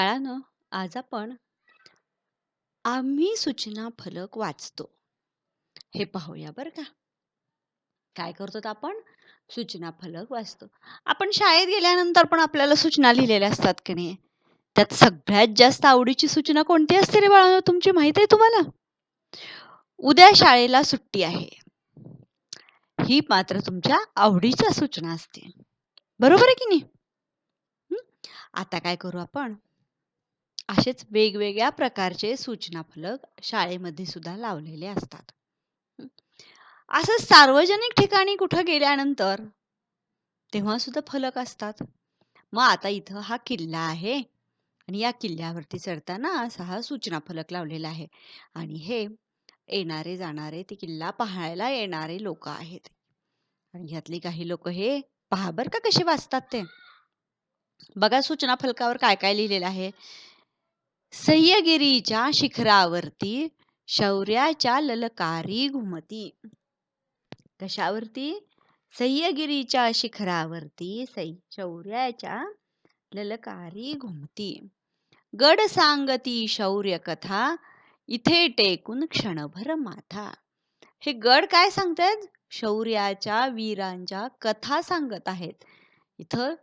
बाळांनो, आज आपण आम्ही सूचना फलक वाचतो हे पाहूया बरं का. काय करतो आपण? सूचना फलक वाचतो. आपण शाळेत गेल्यानंतर पण आपल्याला सूचना लिहिलेल्या असतात की नाही? त्यात सगळ्यात जास्त आवडीची सूचना कोणती असते रे बाळांनो, तुमची माहित आहे तुम्हाला? उद्या शाळेला सुट्टी आहे. ही मात्र तुमच्या आवडीची सूचना असते. बरोबर आहे की नाही? हं? आता काय करू आपण? असेच वेगवेगळ्या प्रकारचे सूचना फलक शाळेमध्ये सुद्धा लावलेले असतात. हं. असं सार्वजनिक ठिकाणी कुठं गेल्यानंतर तेव्हा सुद्धा फलक असतात. मग आता इथं हा किल्ला आहे आणि या किल्ल्यावरती चढताना असा हा सूचना फलक लावलेला आहे आणि हे येणारे जाणारे ते किल्ला पाहायला येणारे लोक आहेत आणि यातली काही लोक हे पहा बर का कसे वाचतात ते. बघा सूचना फलकावर काय काय लिहिलेलं आहे. सह्यागिरीच्या शिखरावरती शौर्याच्या ललकारी घुमती. कशावरती? सह्यागिरीच्या शिखरावरती शौर्याच्या ललकारी घुमती. गड सांगती शौर्य कथा इथे टेकून क्षणभर माथा. हे गड काय सांगतायत? शौर्याच्या वीरांच्या कथा सांगत आहेत. इथं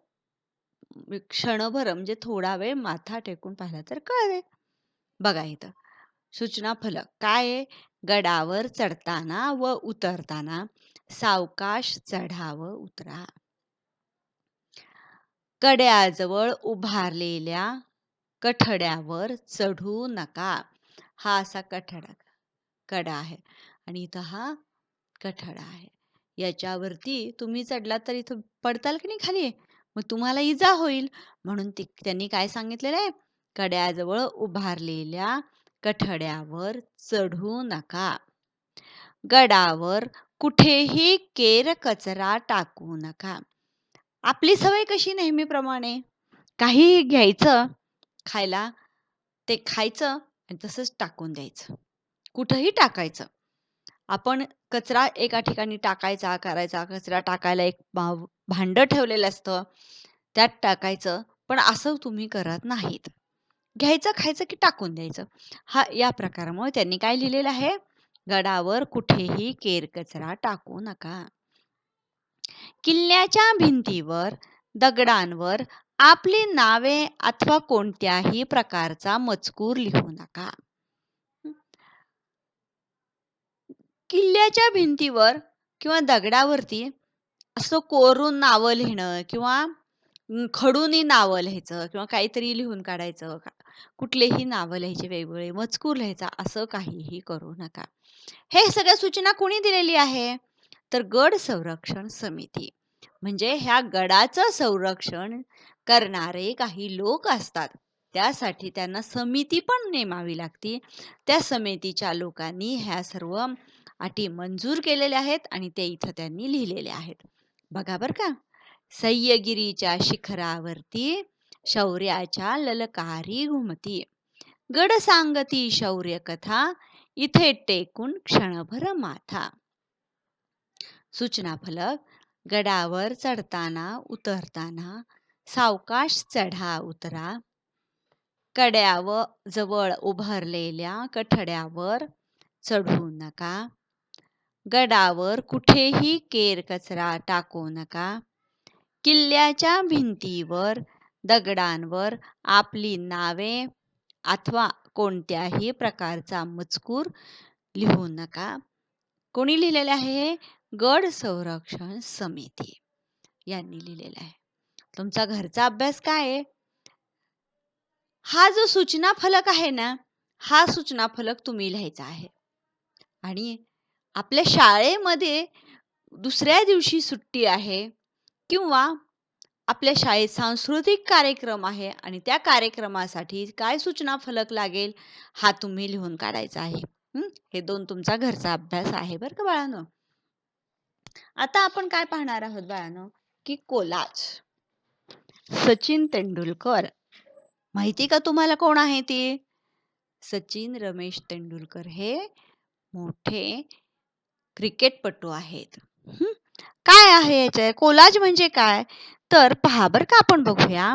क्षणभर म्हणजे थोडा वेळ माथा टेकून पाहिला तर कळले. बघा इथं सूचना फलक काय आहे? गडावर चढताना व उतरताना सावकाश चढा व उतरा. कड्याजवळ उभारलेल्या कठड्यावर चढू नका. हा असा कडा आहे आणि इथं हा कठडा आहे. याच्यावरती तुम्ही चढला तर इथं पडताल की नाही खाली, मग तुम्हाला इजा होईल. म्हणून त्यांनी काय सांगितलेलं आहे? कड्याजवळ उभारलेल्या कठड्यावर चढू नका. गडावर कुठेही केर कचरा टाकू नका. आपली सवय कशी नेहमीप्रमाणे काहीही घ्यायचं खायला, ते खायचं आणि तसंच टाकून द्यायचं. कुठंही टाकायचं. आपण कचरा एका ठिकाणी टाकायचा, करायचा. कचरा टाकायला एक भांडं ठेवलेलं असतं, त्यात टाकायचं. पण असं तुम्ही करत नाहीत. घ्यायचं, खायचं की टाकून द्यायचं. या प्रकारामुळे त्यांनी काय लिहिलेलं आहे? गडावर कुठेही केरकचरा टाकू नका. किल्ल्याच्या भिंतीवर, दगडांवर आपली नावे अथवा कोणत्याही प्रकारचा मजकूर लिहू नका. किल्ल्याच्या भिंतीवर किंवा दगडावरती असं कोरून नावं लिहिणं किंवा खडूनी नावं लिहायचं किंवा काहीतरी लिहून काढायचं, कुठलेही नावं लिहायचे, वेगवेगळे मजकूर लिहायचा, असं काहीही करू नका. हे सगळ्या सूचना कोणी दिलेली आहे? तर गड संरक्षण समिती. म्हणजे ह्या गडाचं संरक्षण करणारे काही लोक असतात. त्यासाठी त्यांना समिती पण नेमावी लागते. त्या समितीच्या लोकांनी ह्या सर्व अटी मंजूर केलेल्या आहेत आणि ते इथं त्यांनी लिहिलेले आहेत. बघा बर का. सह्यागिरीच्या शिखरावरती शौर्याच्या ललकारी घुमती. गड सांगती शौर्य कथा इथे टेकून क्षणभर माथा. सूचना फलक गडावर चढताना उतरताना सावकाश चढा उतरा. कड्यावर जवळ उभारलेल्या कठड्यावर चढू नका. गडावर कुठेही केर कचरा टाकू नका. किल्ल्याच्या भिंतीवर, दगडांवर आपली नावे अथवा कोणत्याही प्रकारचा मजकूर लिहू नका. कोणी लिहिलेले आहे? गड संरक्षण समिती यांनी लिहिलेला आहे. तुमचा घरचा अभ्यास काय आहे? हा जो सूचना फलक आहे ना, हा सूचना फलक तुम्ही लिहायचा आहे आणि आपल्या शाळेमध्ये दुसऱ्या दिवशी सुट्टी आहे किंवा आपल्या शाळेत सांस्कृतिक कार्यक्रम आहे आणि त्या कार्यक्रमासाठी काय सूचना फलक लागेल हा तुम्ही लिहून काढायचा आहे. हे दोन तुमचा घरचा अभ्यास आहे बरं का बाळांनो. आता आपण काय पाहणार आहोत बाळांनो, की कोलाज. सचिन तेंडुलकर माहिती का तुम्हाला कोण आहे ते? सचिन रमेश तेंडुलकर हे मोठे क्रिकेटपटू आहेत. काय आहे याचे कोलाज म्हणजे काय? तर पहा बरं का आपण बघूया.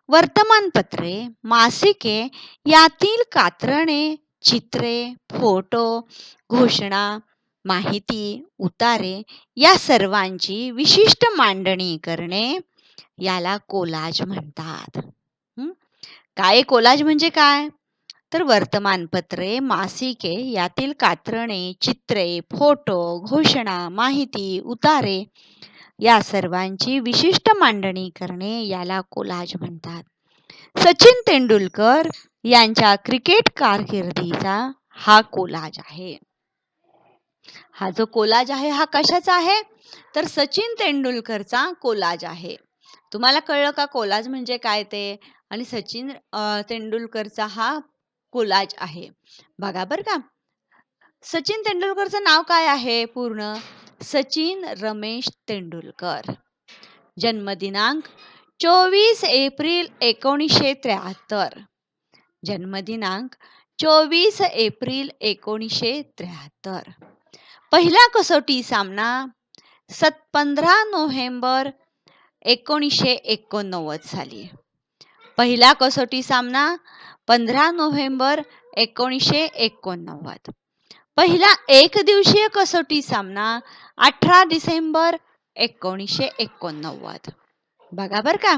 वर्तमानपत्रे, मासिके यातील कात्रणे, चित्रे, फोटो, घोषणा, माहिती, उतारे या सर्वांची विशिष्ट मांडणी करणे याला कोलाज म्हणतात. काय कोलाज म्हणजे काय? तर वर्तमानपत्रे, मासिके यातील कात्रणे, चित्रे, फोटो, घोषणा, माहिती, उतारे या सर्वांची विशिष्ट मांडणी करणे याला कोलाज म्हणतात. सचिन तेंडुलकर यांच्या क्रिकेट कारकिर्दीचा हा कोलाज आहे. हा जो कोलाज आहे हा कशाचा आहे? तर सचिन तेंडुलकरचा कोलाज आहे. तुम्हाला कळलं का कोलाज म्हणजे काय ते? आणि सचिन तेंडुलकरचा हा कोलाज आहे. बघा बरं का. सचिन तेंडुलकरचं नाव काय आहे पूर्ण? सचिन रमेश तेंडुलकर. जन्मदिनांक 24 एप्रिल 1973. जन्मदिनांक 24 एप्रिल 1973. पहिला कसोटी सामना 15 नोव्हेंबर 1989 साली. पहिला कसोटी सामना 15 नोव्हेंबर 1989. पहिला एकदिवसीय कसोटी सामना 18 डिसेंबर 1989. बघा बर का.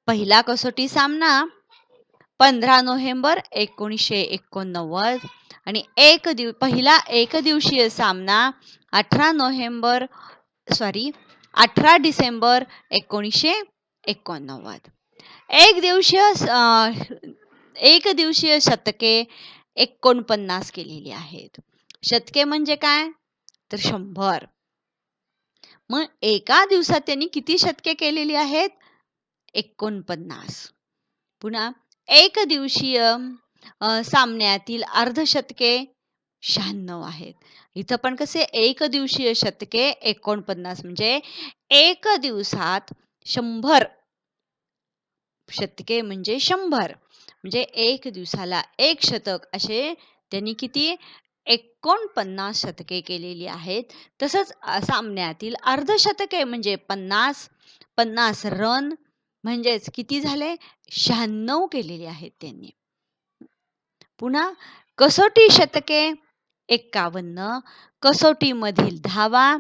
पहिला कसोटी सामना 15 नोव्हेंबर 1989 आणि पहिला एकदिवसीय सामना 18 डिसेंबर 1989. एकदिवसीय शतके 49 केलेली आहेत. शतके म्हणजे काय? तर 100. मग एका दिवसात त्यांनी किती शतके केलेली आहेत? 49. पुन्हा एक दिवसीय सामन्यातील अर्धशतके 96 आहेत. इथं पण कसे एक दिवसीय शतके 49 म्हणजे एक दिवसात 100 शतके म्हणजे 100 म्हणजे एक दिवसाला एक शतक असे त्यांनी किती 49 शतके केलेली आहेत. तसंच सामन्यातील अर्धशतके म्हणजे 50 रन म्हणजेच किती झाले 96 केलेली आहेत त्यांनी. पुन्हा कसोटी शतके 51, कसोटीमधील धावा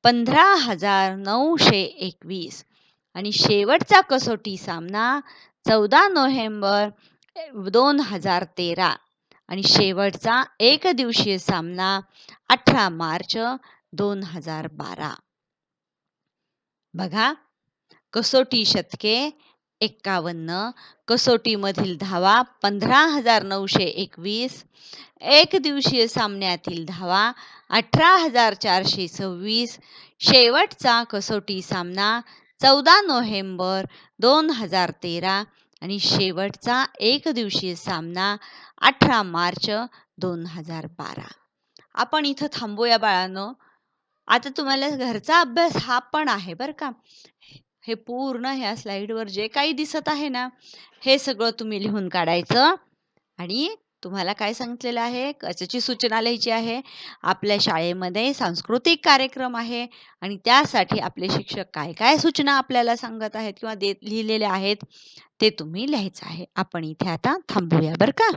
15,921 आणि शेवटचा कसोटी सामना 14 नोव्हेंबर 2013 आणि शेवटचा एकदिवसीय सामना 18 मार्च 2012. बघा, कसोटी शतके 51, कसोटीमधील धावा 15,921, एकदिवसीय सामन्यातील धावा 18,426, शेवटचा कसोटी सामना 14 नोव्हेंबर 2013 आणि शेवटचा एकदिवसीय सामना 18 मार्च 2012. आपण इथं थांबूया बाळांनो. आता तुम्हाला घरचा अभ्यास हा पण आहे बरं का. हे पूर्ण ह्या स्लाईडवर जे काही दिसत आहे ना, हे सगळं तुम्ही लिहून काढायचं आणि तुम्हाला काय सांगितलेलं आहे, कशाची सूचना लिहायची आहे. आपल्या शाळेमध्ये सांस्कृतिक कार्यक्रम आहे आणि त्यासाठी आपले शिक्षक काय काय सूचना आपल्याला सांगत आहेत किंवा लिहिलेले आहेत ते तुम्ही लिहायचं आहे. आपण इथे आता थांबूया बरं का.